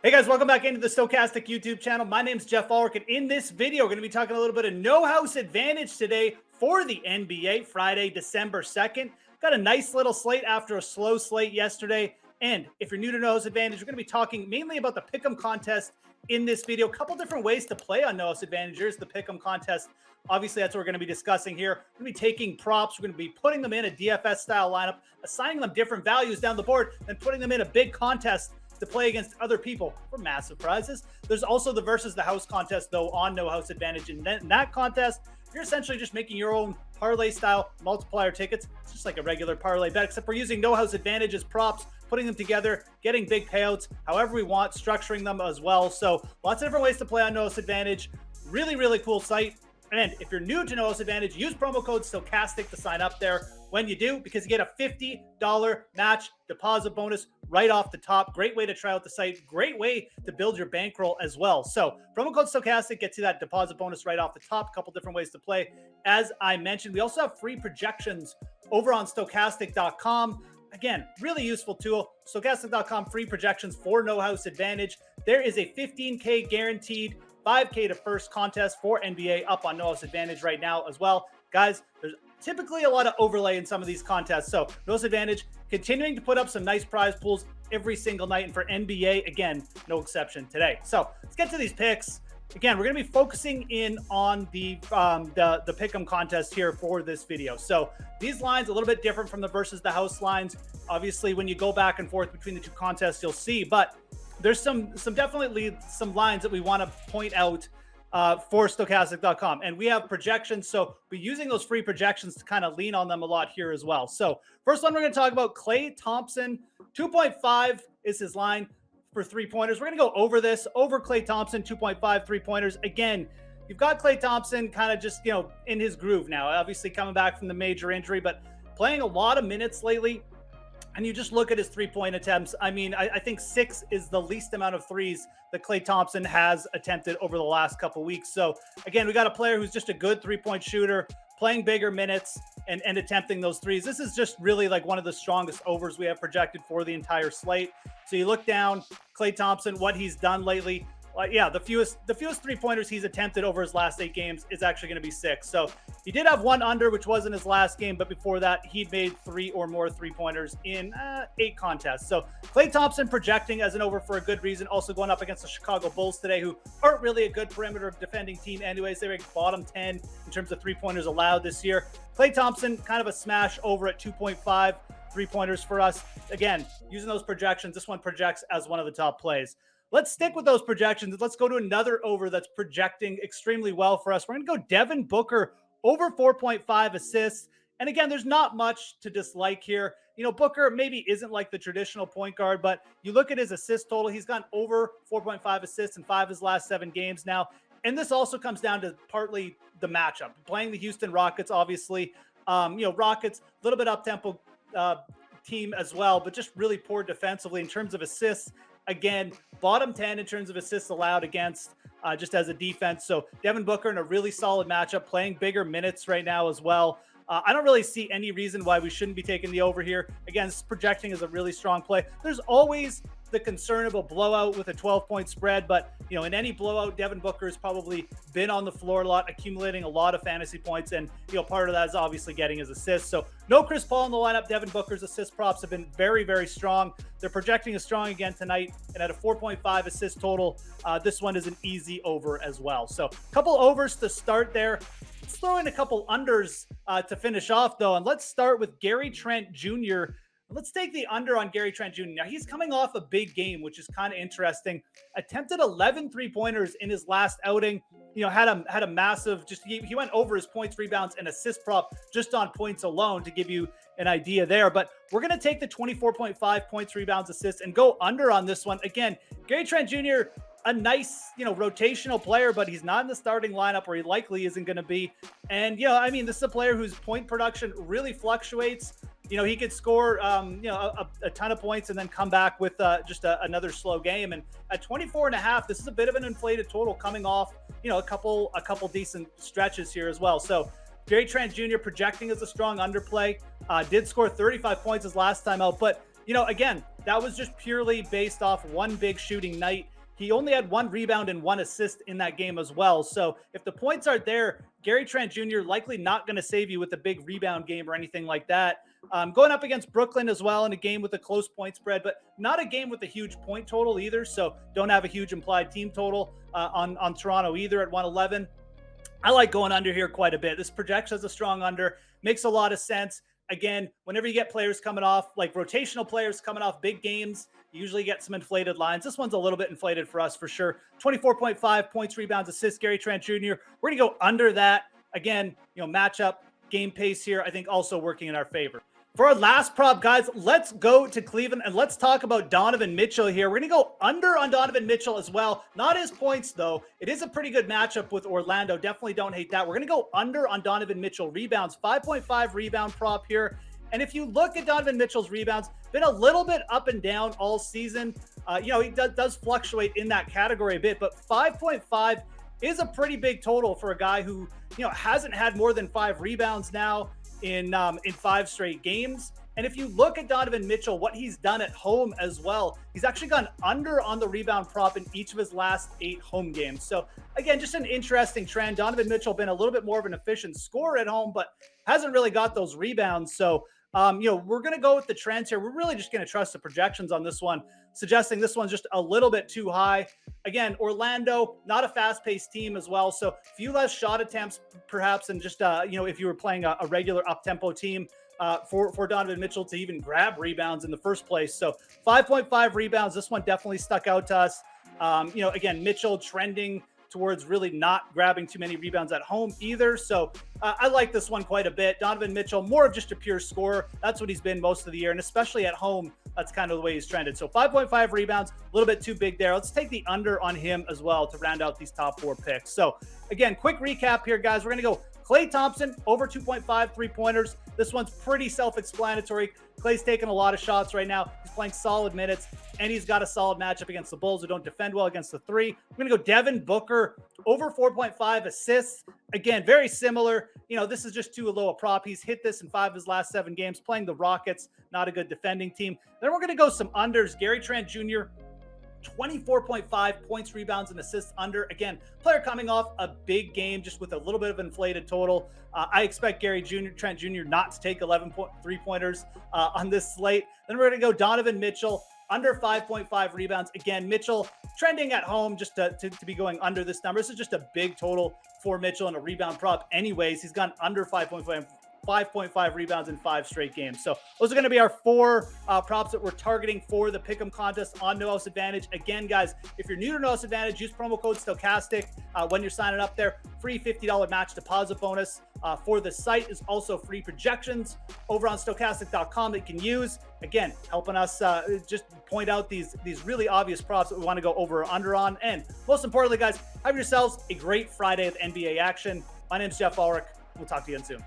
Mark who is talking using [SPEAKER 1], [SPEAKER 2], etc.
[SPEAKER 1] Hey guys, welcome back into the Stochastic YouTube channel. My name's Geoff Ulrich, and in this video, we're going to be talking a little bit of no house advantage today for the NBA, Friday, December 2nd. Got a nice little slate after a slow slate yesterday. And if you're new to no house advantage, we're going to be talking mainly about the pick'em contest in this video. A couple different ways to play on no house advantage. Here's the pick'em contest. Obviously, that's what we're going to be discussing here. We're going to be taking props. We're going to be putting them in a DFS style lineup, assigning them different values down the board, and putting them in a big contest to play against other people for massive prizes. There's also the versus the house contest, though, on no house advantage. And in that contest, you're essentially just making your own parlay style multiplier tickets. It's just like a regular parlay bet, except we're using no house advantage as props, putting them together, getting big payouts however we want, structuring them as well. So lots of different ways to play on no house advantage. Really, really cool site. And if you're new to no house advantage, use promo code Stochastic to sign up there when you do, because you get a $50 match deposit bonus right off the top. Great way to try out the site. Great way to build your bankroll as well. So promo code Stochastic gets you that deposit bonus right off the top. A couple different ways to play. As I mentioned, we also have free projections over on Stochastic.com. Again, really useful tool. Stochastic.com, free projections for no house advantage. There is a 15K guaranteed, 5K to first contest for NBA up on no house advantage right now as well. Guys, there's typically a lot of overlay in some of these contests. So no house advantage continuing to put up some nice prize pools every single night. And for NBA, again, no exception today. So let's get to these picks. Again, we're going to be focusing in on the pick'em contest here for this video. So these lines a little bit different from the versus the house lines. Obviously, when you go back and forth between the two contests, you'll see, but there's some definitely some lines that we want to point out for Stochastic.com. And we have projections, so we're using those free projections to kind of lean on them a lot here as well. So first one we're going to talk about, Klay Thompson. 2.5 is his line for three-pointers. We're going to go over this, over Klay Thompson, 2.5 three-pointers. Again, you've got Klay Thompson kind of just, in his groove now, obviously coming back from the major injury, but playing a lot of minutes lately. And you just look at his three-point attempts. I mean, I think 6 is the least amount of threes that Klay Thompson has attempted over the last couple weeks. So, again, we got a player who's just a good three-point shooter, playing bigger minutes and attempting those threes. This is just really like one of the strongest overs we have projected for the entire slate. So you look down, Klay Thompson, what he's done lately. Yeah, the fewest three-pointers he's attempted over his last 8 games is actually going to be 6. So he did have 1 under, which was in his last game, but before that, he'd made 3 or more three-pointers in 8 contests. So Klay Thompson projecting as an over for a good reason. Also going up against the Chicago Bulls today, who aren't really a good perimeter defending team anyways. They ranked bottom 10 in terms of three-pointers allowed this year. Klay Thompson, kind of a smash over at 2.5 three-pointers for us. Again, using those projections, this one projects as one of the top plays. Let's stick with those projections. Let's go to another over that's projecting extremely well for us. We're going to go Devin Booker over 4.5 assists. And again, there's not much to dislike here. Booker maybe isn't like the traditional point guard, but you look at his assist total. He's gone over 4.5 assists in 5 of his last 7 games now. And this also comes down to partly the matchup. Playing the Houston Rockets, obviously. Rockets, a little bit up-tempo team as well, but just really poor defensively in terms of assists. Again, bottom 10 in terms of assists allowed against just as a defense. So Devin Booker in a really solid matchup, playing bigger minutes right now as well. I don't really see any reason why we shouldn't be taking the over here. Again, projecting is a really strong play. There's always the concern of a blowout with a 12-point spread, but in any blowout, Devin Booker has probably been on the floor a lot, accumulating a lot of fantasy points, and part of that is obviously getting his assists. So no Chris Paul in the lineup. Devin Booker's assist props have been very, very strong. They're projecting as strong again tonight, and at a 4.5 assist total, this one is an easy over as well. So a couple overs to start there. Let's throw in a couple unders to finish off, though, and let's start with Gary Trent Jr. Let's take the under on Gary Trent Jr. Now, he's coming off a big game, which is kind of interesting. Attempted 11 three-pointers in his last outing. Had a massive, he went over his points, rebounds, and assist prop just on points alone to give you an idea there. But we're going to take the 24.5 points, rebounds, assists, and go under on this one. Again, Gary Trent Jr., a nice, rotational player, but he's not in the starting lineup, or he likely isn't going to be. And, this is a player whose point production really fluctuates. He could score, a ton of points and then come back with just another slow game. And at 24.5, this is a bit of an inflated total coming off, a couple decent stretches here as well. So Gary Trent Jr. projecting as a strong underplay, did score 35 points his last time out, but Again, that was just purely based off one big shooting night. He only had 1 rebound and 1 assist in that game as well. So if the points aren't there, Gary Trent Jr. likely not going to save you with a big rebound game or anything like that. Going up against Brooklyn as well in a game with a close point spread, but not a game with a huge point total either. So don't have a huge implied team total on Toronto either at 111. I like going under here quite a bit. This projects as a strong under, makes a lot of sense. Again, whenever you get players coming off, like rotational players coming off big games, you usually get some inflated lines. This one's a little bit inflated for us for sure. 24.5 points, rebounds, assists, Gary Trent Jr. We're going to go under that. Again, matchup, game pace here, I think also working in our favor. For our last prop, guys, let's go to Cleveland and let's talk about Donovan Mitchell here. We're going to go under on Donovan Mitchell as well. Not his points, though. It is a pretty good matchup with Orlando. Definitely don't hate that. We're going to go under on Donovan Mitchell rebounds. 5.5 rebound prop here. And if you look at Donovan Mitchell's rebounds, been a little bit up and down all season. He does fluctuate in that category a bit, but 5.5 is a pretty big total for a guy who, hasn't had more than 5 rebounds now in 5 straight games. And if you look at Donovan Mitchell, what he's done at home as well, he's actually gone under on the rebound prop in each of his last 8 home games. So again, just an interesting trend. Donovan Mitchell been a little bit more of an efficient scorer at home, but hasn't really got those rebounds. So we're going to go with the trends here. We're really just going to trust the projections on this one, suggesting this one's just a little bit too high. Again, Orlando, not a fast-paced team as well, so few less shot attempts perhaps, and just, if you were playing a regular up-tempo team for Donovan Mitchell to even grab rebounds in the first place. So 5.5 rebounds, this one definitely stuck out to us. Again, Mitchell trending towards really not grabbing too many rebounds at home either. So I like this one quite a bit. Donovan Mitchell, more of just a pure scorer. That's what he's been most of the year. And especially at home, that's kind of the way he's trended. So 5.5 rebounds, a little bit too big there. Let's take the under on him as well to round out these top 4 picks. So again, quick recap here, guys. We're going to go Klay Thompson, over 2.5 three-pointers. This one's pretty self-explanatory. Klay's taking a lot of shots right now. He's playing solid minutes, and he's got a solid matchup against the Bulls who don't defend well against the 3. We're going to go Devin Booker, over 4.5 assists. Again, very similar. This is just too low a prop. He's hit this in 5 of his last 7 games, playing the Rockets, not a good defending team. Then we're going to go some unders. Gary Trent Jr., 24.5 points, rebounds, and assists under. Again, player coming off a big game just with a little bit of inflated total. I expect Trent Jr. not to take 11 3-pointers on this slate. Then we're going to go Donovan Mitchell, under 5.5 rebounds. Again, Mitchell trending at home just to be going under this number. This is just a big total for Mitchell and a rebound prop anyways. He's gone under 5.5 rebounds in 5 straight games. So those are going to be our 4 props that we're targeting for the Pick'em contest on No House Advantage. Again, guys, if you're new to No House Advantage, use promo code Stochastic when you're signing up there. Free $50 match deposit bonus for the site. Is also free projections over on stochastic.com that you can use. Again, helping us just point out these really obvious props that we want to go over or under on. And most importantly, guys, have yourselves a great Friday of NBA action. My name's Geoff Ulrich. We'll talk to you again soon.